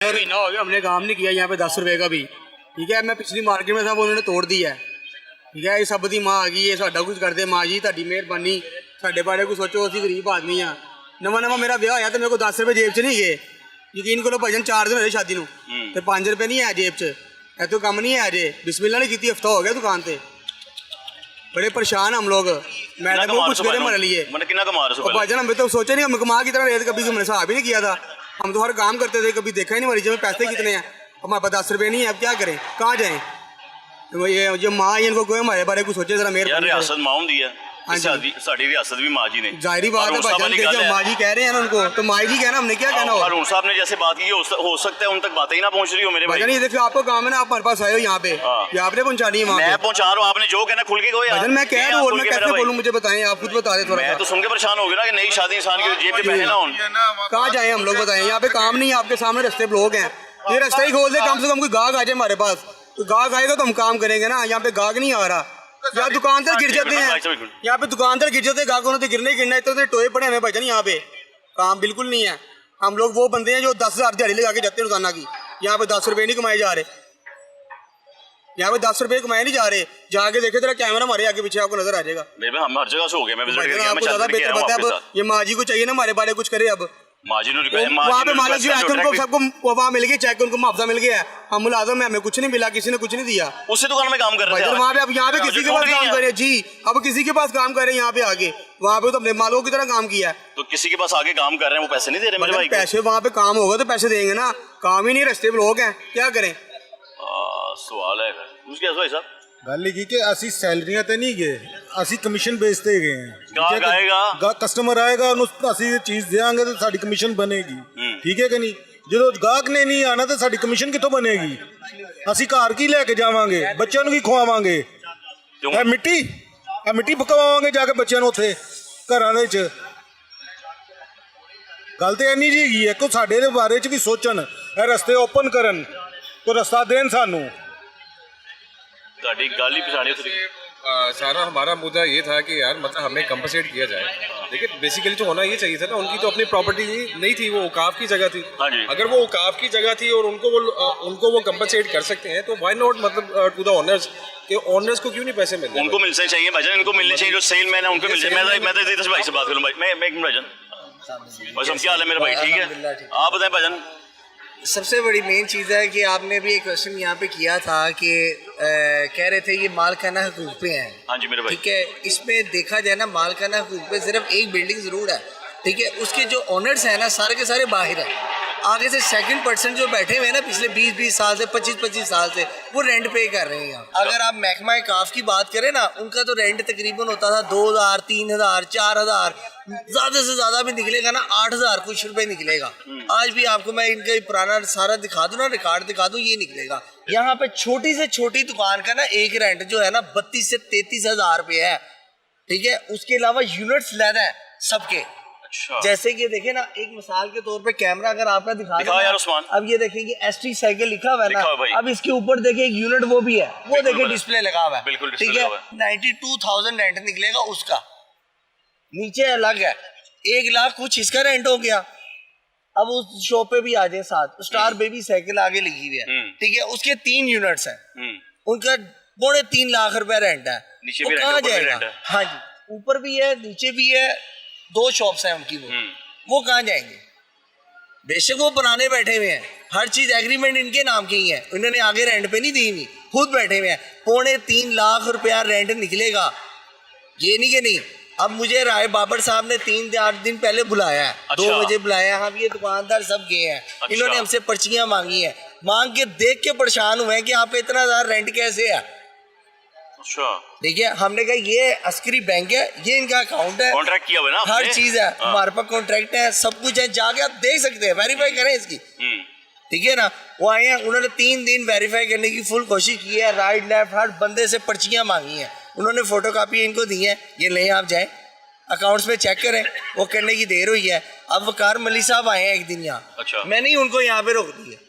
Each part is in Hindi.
महीना हो गया हमने काम नहीं किया यहाँ पे 10 रुपए का भी। ठीक है, मैं पिछली मार्केट में था वो उन्होंने तोड़ दिया है। ठीक है, ये सब दी माँ आ गई है, साडा कुछ कर दे माँ जी, ताड़ी मेहरबानी, साडे बारे को सोचो, असी गरीब आदमी हाँ। नवा नवा मेरा ब्याह होया तो मेरे को 10 रुपए जेब च नहीं गए। यकीन करो भाईजान, 4 दिन होए शादी नूं ते 5 रुपए नहीं है जेब च। ए तो कम नहीं है अजे, बिस्मिल्लाह नहीं की, हफ्ता हो गया दुकान पे। बड़े परेशान हम लोग, मैडम को कुछ करे हमारे लिए भाईजान। हम तो सोचे नहीं, हम कमा की तरह रहे थे, कभी हमने हिसाब ही नहीं किया था। हम तो हर काम करते थे, कभी देखा ही नहीं मरीज में पैसे कितने हैं। हमारे पास 10 रुपए नहीं है, अब क्या करें, कहाँ जाएं। तो ये जो माँ है इनको कोई हमारे बारे को सोचे जरा। मेरे रियासत माँ होंदी है, साड़ी रियासत भी माँ जी ने। जाहिर बात है भाईजान, देखिए माँ जी कह रहे हैं ना उनको, तो माँ जी कहना, हमने क्या कहना हो। अरुण साहब ने जैसे बात की हो सकता है उन तक बातें ही ना पहुंच रही हो मेरे भाई। ये देखिए आपको काम है ना, आप हमारे पास आए हो यहाँ पे, ये आपने पहुँचानी है। मैं पहुँचा रहा हूँ, आपने जो कहना खुल के कहो। मैं कह रहा हूँ, मैं कैसे बोलूँ, मुझे बताएं, आप खुद बता दें थोड़ा। मैं तो सुन के परेशान हो गया ना कि नई शादी इंसान की जेब में पैसे ना हो। कहाँ जाए हम लोग, बताएं। यहाँ पे काम नहीं है, आपके सामने रास्ते ब्लॉक हैं, ये रास्ता ही खोल दे, कम से कम कोई गाहक आ जाए हमारे पास। तो गाहक आएगा तो हम काम करेंगे ना, यहाँ पे गाहक नहीं आ रहा। यहाँ दुकानदार गिर जाते हैं, यहाँ पे दुकानदार गिर जाते हैं, गाहकों ने तो गिरने गिरना, इतने टोए पड़े हमें भाईजान। यहाँ पे काम बिल्कुल नहीं है। हम लोग वो बंदे हैं जो 10,000 दिहाड़ी लगा के जाते हैं रोजाना की। यहाँ पे 10 रुपए नहीं कमाए जा रहे, यहाँ पे 10 रुपए कमाए नहीं जा रहे। जाके देखे तेरा कैमरा हमारे आगे पीछे आपको नजर आ जाएगा। हम हर जगह से हो गए, मैं आपको ज्यादा बेहतर पता है। अब ये माँ जी को चाहिए ना हमारे बारे कुछ करे। अब वहाँ पे मालिक जो है उनको सबको वहाँ मिल गया, चेक उनको मुआवजा मिल गया है। हम मुलाजम है, हमें कुछ नहीं मिला, किसी ने कुछ नहीं दिया। उसी दुकान में काम कर रहे हैं वहाँ पे। अब यहाँ पे किसी के पास काम कर रहे हैं जी, अब किसी के पास काम कर रहे हैं यहाँ पे आगे। वहाँ पे तो अपने मालों की तरह काम किया है, तो किसी के पास आगे काम कर रहे हैं, वो पैसे नहीं दे रहे मेरे भाई। पैसे वहाँ पे काम होगा तो पैसे देंगे ना, काम ही नहीं, रास्ते लोग हैं, क्या करें। सवाल है भाई साहब, गल की कि असि सैलरियां तो नहीं गए, असि कमीशन बेचते गए हैं। कस्टमर आएगा असि चीज देंगे तो साड़ी कमीशन बनेगी। ठीक है कि नहीं, जो गाहक ने नहीं आना तो साड़ी कमीशन कितों बनेगी। असि घर की लेके जावांगे, बच्चों की खुआवांगे, मिट्टी पकवावांगे जाके बच्चों उत्थे घरां दे विच। गल तो इन्नी जी है कि साडे दे बारे च भी सोचन, रस्ते ओपन करन, तो रस्ता देन सानू। सारा हमारा मुद्दा ये था कि यार मतलब हमें कंपनसेट किया जाए। देखिए बेसिकली तो होना ये चाहिए था ना, उनकी तो अपनी प्रॉपर्टी नहीं थी, वो औकाफ की जगह थी। अगर वो औकाफ की जगह थी और उनको वो कंपनसेट कर सकते हैं तो व्हाई नॉट, मतलब टू द ओनर्स, के ओनर्स को क्यों नहीं पैसे मिलते। उनको मिलने चाहिए भाईजान, इनको मिलने चाहिए, जो सेलमैन है उनको मिलने चाहिए। मैं तो भाई से बात करूँ भाई, मैं एक मिनट भाईजान, बस क्या हाल है मेरे भाई, ठीक है आप बताएं भाईजान। सबसे बड़ी मेन चीज़ है कि आपने भी एक क्वेश्चन यहाँ पे किया था कि कह रहे थे ये मालकाना हकूक़ पे हैं। हाँ जी मेरे भाई, ठीक है, इसमें देखा जाए ना मालकाना हकूक़ पे सिर्फ एक बिल्डिंग ज़रूर है। ठीक है, उसके जो ओनर्स हैं ना सारे के सारे बाहर हैं। आगे से सेकंड पर्सन जो बैठे हुए हैं ना पिछले 20-20 साल से, 25-25 साल से, वो रेंट पे कर रहे हैं यहाँ। अगर आप महकमा काफ की बात करें ना, उनका तो रेंट तकरीबन होता था 2,000, 3,000, 4,000, ज़्यादा से ज़्यादा भी निकलेगा ना 8,000 कुछ रुपए निकलेगा। आज भी आपको मैं इनका पुराना सारा दिखा दूँ ना, रिकॉर्ड दिखा दूँ, ये निकलेगा। यहाँ पे छोटी से छोटी दुकान का ना एक रेंट जो है ना 32 से 33,000 रुपये है। ठीक है, उसके अलावा यूनिट्स लेना है सबके। जैसे कि देखे ना, एक मिसाल के तौर पे कैमरा अगर आपका दिखा यार उस्मान, अब ये देखेंगे ST साइकिल लिखा हुआ है ना, अब इसके ऊपर देखे एक यूनिट वो भी है, वो देखे डिस्प्ले लगा हुआ है। ठीक है, 92,000 रेंट निकलेगा उसका, नीचे अलग है 1 लाख कुछ इसका रेंट हो गया। अब उस शॉप पे भी आ जाए साथ, स्टार बेबी साइकिल आगे लिखी हुई है। ठीक है, उसके 3 यूनिट्स हैं, उनका 3.5 लाख रुपए रेंट है। वो कहाँ जाएगा? हाँ जी, ऊपर भी है नीचे भी है, 2 शॉप्स हैं उनकी, वो कहाँ जाएंगे। बेशक वो पुराने बैठे हुए हैं, हर चीज एग्रीमेंट इनके नाम की ही है, उन्होंने आगे रेंट पे नहीं दी हुई, खुद बैठे हुए हैं। 3.5 लाख रुपया रेंट निकलेगा, ये नहीं कि नहीं। अब मुझे राय बाबर साहब ने 3-4 दिन पहले बुलाया है, 2 बजे बुलाया। हम ये दुकानदार सब गए हैं, इन्होंने हमसे पर्चियां मांगी हैं, मांग के देख के परेशान हुए हैं कि आप इतना ज़्यादा रेंट कैसे है। देखिए, हमने कहा ये अस्करी बैंक है, ये इनका अकाउंट है, कॉन्ट्रैक्ट किया हुआ ना, हर चीज है हमारे पास, कॉन्ट्रैक्ट है, सब कुछ है, जाके आप देख सकते हैं, वेरीफाई करें इसकी। ठीक है ना, वो आए हैं, उन्होंने 3 दिन वेरीफाई करने की फुल कोशिश की है, राइट लेफ्ट हर बंदे से पर्चियां मांगी हैं, उन्होंने फोटो कापी इनको दी है, ये नहीं आप जाएं अकाउंट्स में चेक करें, वो करने की देर हुई है। अब वकार मलिक साहब आए हैं एक दिन यहाँ, मैंने ही उनको यहाँ पे रोक दिया,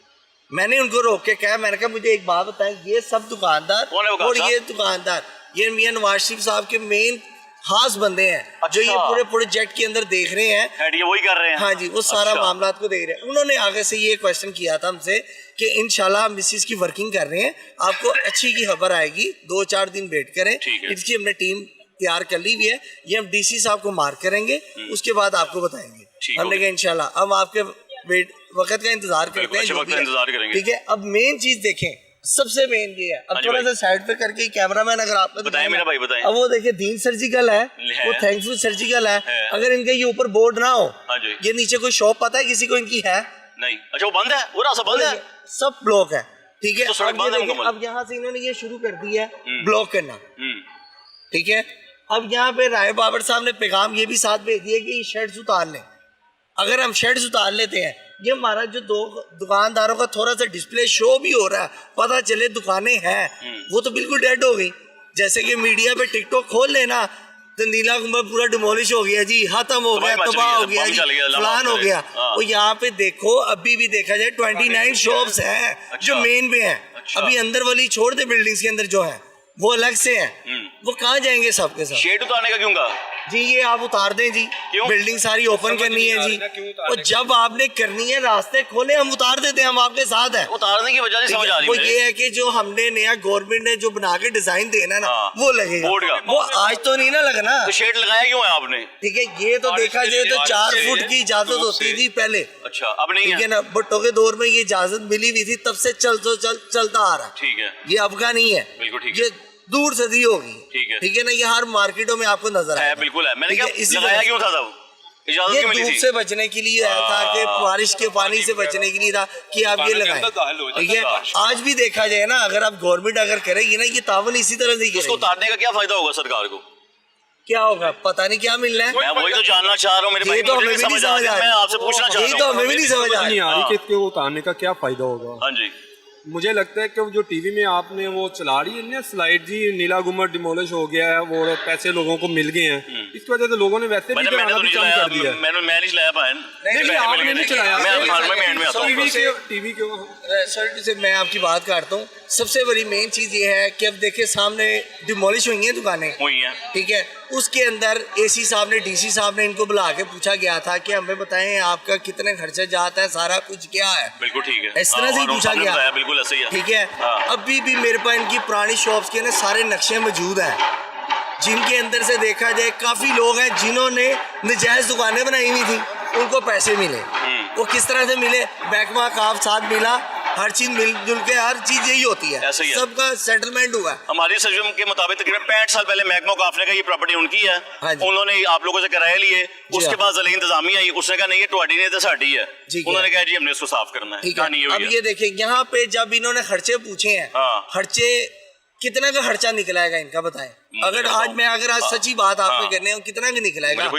मैंने उनको रोक के कहा, मैंने कहा मुझे एक बात बताएं, ये सब दुकानदार और ये दुकानदार, ये मियां नवाज शरीफ साहब के मेन खास बंदे हैं जो ये पूरे प्रोजेक्ट के अंदर देख रहे हैं। हेड ये वही कर रहे हैं? हाँ जी, वो सारा मामला को देख रहे हैं। उन्होंने आगे से ये क्वेश्चन किया था हमसे कि इंशाल्लाह हम इस चीज़ की वर्किंग कर रहे हैं, आपको अच्छी की खबर आएगी, 2-4 दिन वेट करें। इसकी हमने टीम तैयार कर ली हुई है, ये हम डीसी साहब को मार्क करेंगे, उसके बाद आपको बताएंगे। हमने कहा इंशाल्लाह हम आपके वक्त का इंतजार करते हैं। ठीक है, अब मेन चीज देखें, सबसे मेन ये है, अब थोड़ा सा साइड पे करके कैमरामैन अगर आपने बताएं मेरा भाई बताएं। अब वो देखिए दीन सर्जिकल है, वो थैंकफुल सर्जिकल है। अगर इनके ये ऊपर बोर्ड ना हो, ये नीचे कोई शॉप पता है किसी को इनकी है? नहीं। अच्छा वो बंद है, वो रास्ता बंद है, सब ब्लॉक है। ठीक है, तो अब यहाँ से इन्होंने ये शुरू कर दिया है ब्लॉक करना। ठीक है, अब यहाँ पे राय बाबर साहब ने पैगाम ये भी साथ भेज दिया कि ये शेड्स उतार लें। अगर हम शेड्स उतार लेते हैं, ये हमारा जो दो दुकानदारों का थोड़ा सा डिस्प्ले शो भी हो रहा है, पता चले दुकानें हैं, वो तो बिल्कुल डेड हो गई। जैसे कि मीडिया पे टिकटॉक खोल लेना तो नीला गुंबद पूरा डिमोलिश हो गया जी, खत्म हो गया, तबाह हो गया जी, फलान हो गया। वो यहाँ पे देखो अभी भी देखा जाए 29 शॉप्स हैं जो मेन पे हैं। अभी अंदर वाली छोड़ दे, बिल्डिंग्स के अंदर जो है वो अलग से हैं, वो कहाँ जाएंगे सबके सब? शेड उतारने का क्यों कहा जी? ये आप उतार दें जी, बिल्डिंग सारी ओपन करनी है जी, और जब आपने करनी है रास्ते खोले, हम उतार देते हैं, हम आपके साथ हैं। उतारने की वजह से समझ आ रही है, वो ये है कि जो हमने नया गवर्नमेंट ने जो बना के डिजाइन देना ना, वो लगेगा, वो आज तो नहीं ना लगना। तो शेड लगाया क्यों है आपने? ठीक है, ये तो देखा जाए तो 4 फुट की इजाजत होती थी पहले। अच्छा, अब नहीं है ना, भुट्टो के दौर में ये इजाजत मिली हुई थी, तब से चलता आ रहा है। ठीक है, ये अब का नहीं है, बिल्कुल ठीक है, दूर सदी होगी। ठीक है ना, ये हर मार्केटों में आपको नजर आया। बिल्कुल है। मैंने क्या लगाया क्यों था तब? इजाजत ये क्यों मिली धूप थी? से बचने के लिए आया था, कि बारिश के पानी से बचने के लिए था कि आप ये लगाएं। ठीक है, आज भी देखा जाए ना, अगर आप गवर्नमेंट अगर करेगी ना, ये तावन इसी तरह से उसको उतारने का क्या फायदा होगा सरकार को? क्या होगा पता नहीं, क्या मिल रहा है, मैं वही तो जानना चाह रहा हूँ मेरे भाई, तो हमें भी नहीं समझ आ रहा, मैं आपसे पूछना चाह रहा हूँ, ये तो हमें भी नहीं समझ आ रही कि इसके उतारने का क्या फायदा होगा। हाँ जी, मुझे लगता है कि जो टीवी में आपने वो चला रही है ना स्लाइड जी, नीला गुम्बद डिमोलिश हो गया है, वो पैसे लोगों को मिल गए हैं, इसकी वजह से लोगों ने वैसे भी मैंने तो नहीं चलाया, मैंने नहीं चलाया पाया, नहीं आपने नहीं चलाया, टीवी क्यों? सर से मैं आपकी बात काटता हूँ। सबसे बड़ी मेन चीज ये है कि अब देखिए सामने डिमोलिश हुई हैं दुकानें, हुई हैं, ठीक है, उसके अंदर एसी साहब ने, डीसी साहब ने इनको बुला के पूछा गया था कि हमें बताएं आपका कितने खर्चा जाता है, सारा कुछ क्या है। बिल्कुल ठीक है, इस तरह से ही पूछा गया, बिल्कुल ऐसे ही है। ठीक है, अभी भी मेरे पास इनकी पुरानी शॉप्स के ना सारे नक्शे मौजूद हैं, जिनके अंदर से देखा जाए काफी लोग हैं जिन्होंने नजायज दुकानें बनाई हुई थी, उनको पैसे मिले। वो किस तरह से मिले? महकमा काफ साथ मिला, हर चीज मिलजुल के, हर चीज यही होती है, सबका सेटलमेंट हुआ। हमारी सर्वे के मुताबिक तकरीबन 65 साल पहले महकमा काफ ने कहा ये प्रॉपर्टी उनकी है, उन्होंने आप लोगों से किराया लिए, उसके बाद ज़लील इंतजामिया आई, उसने कहा नहीं ये तुम्हारी नहीं, तो साडी है, उन्होंने कहा जी हमने इसको साफ करना है। अब ये देखिए यहाँ पे जब इन्होंने खर्चे पूछे हैं, खर्चे कितना का खर्चा निकलाएगा इनका बताएं? अगर आज सच्ची बात आपको करने हूँ, कितना का निकलाएगा?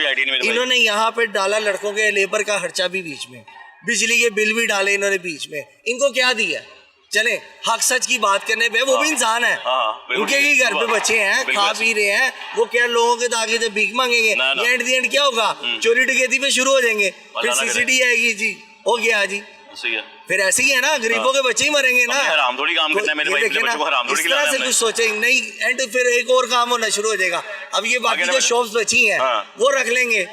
इन्होंने यहाँ पे डाला लड़कों के लेबर का खर्चा भी बीच में, बिजली के बिल भी डाले इन्होंने बीच में, इनको क्या दिया? चले हक सच की बात करने पे, वो भी इंसान है, उनके ही घर पे बच्चे हैं, खा पी रहे हैं, वो क्या लोगों के आगे से भीख मांगेंगे? एंड दी एंड क्या होगा? चोरी डकैती पे शुरू हो जाएंगे, फिर सीसीडी आएगी जी, हो गया जी, फिर ऐसे ही है ना, गरीबों के बच्चे ही मरेंगे ना। हराम थोड़ी काम करना है मेरे भाई, बच्चों को हराम थोड़ी खिलाना है। इस तरह से कुछ सोचेंगे नहीं, एंड फिर एक और काम होना शुरू हो जाएगा। अब ये बाकी जो शॉप्स बची हैं वो रख लेंगे,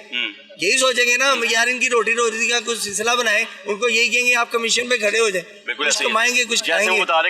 यही सोचेंगे ना यार इनकी रोटी रोजी का कुछ सिलसिला बनाए, उनको यही कहेंगे आप कमीशन पे खड़े हो जाए, कुछ कमाएंगे कुछ खाएंगे।